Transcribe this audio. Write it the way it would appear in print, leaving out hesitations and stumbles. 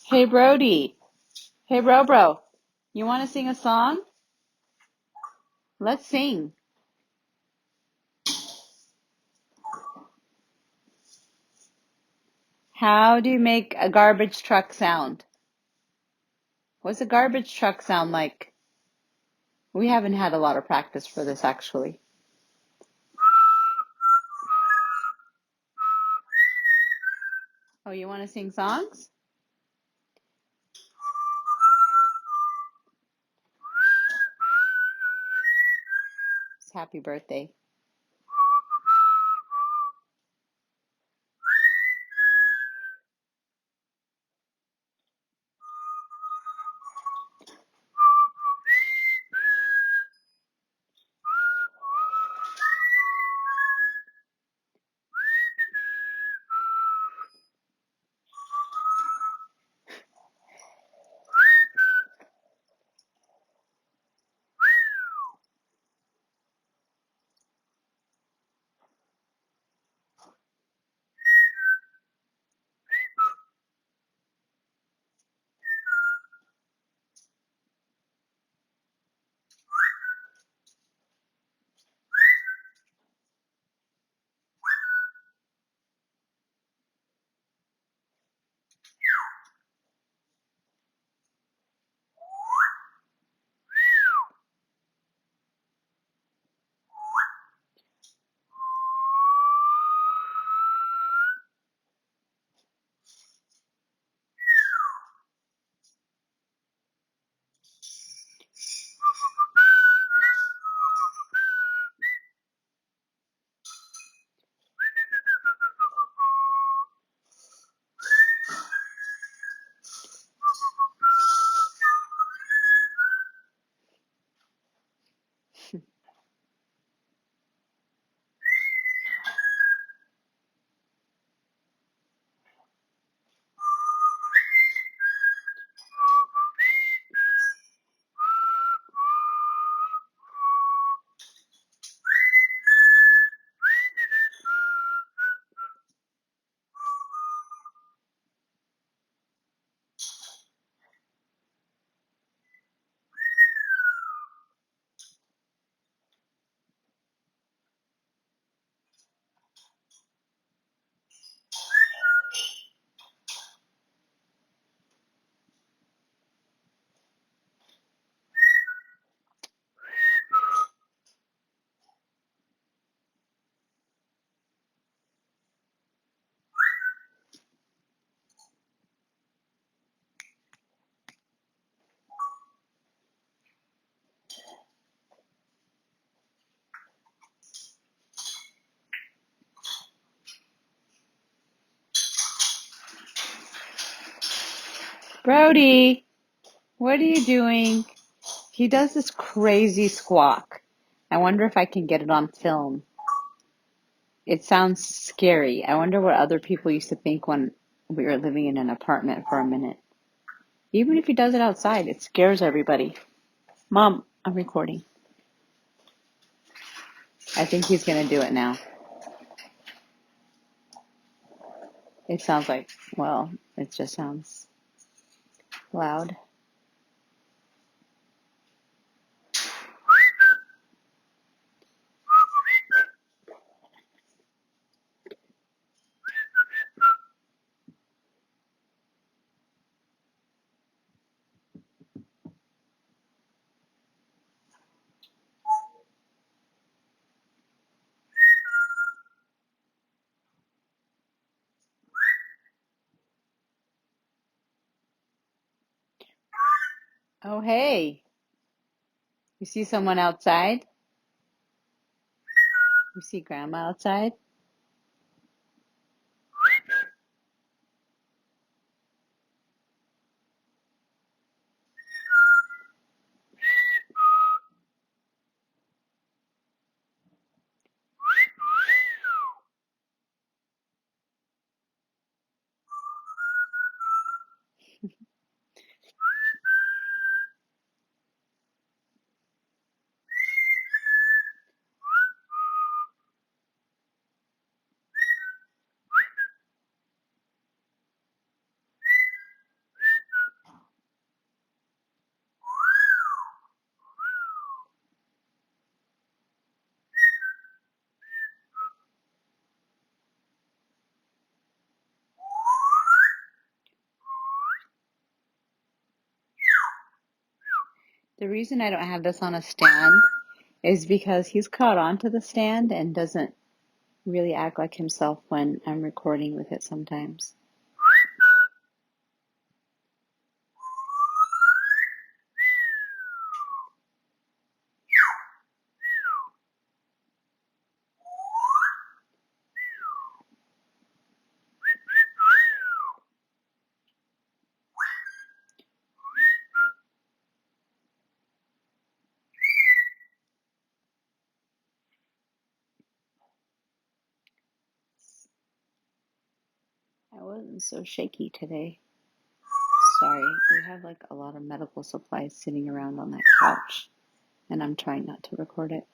Hey Brody. Hey bro. You want to sing a song? Let's sing. How do you make a garbage truck sound? What's a garbage truck sound like? We haven't had a lot of practice for this actually. Oh, you want to sing songs? It's happy birthday. Brody, what are you doing? He does this crazy squawk. I wonder if I can get it on film. It sounds scary. I wonder what other people used to think when we were living in an apartment for a minute. Even if he does it outside, it scares everybody. Mom, I'm recording. I think he's gonna do it now. It sounds like, well, it just sounds loud. Oh, hey, you see someone outside? You see Grandma outside? The reason I don't have this on a stand is because he's caught on to the stand and doesn't really act like himself when I'm recording with it sometimes. I wasn't so shaky today. Sorry, we have like a lot of medical supplies sitting around on that couch, and I'm trying not to record it.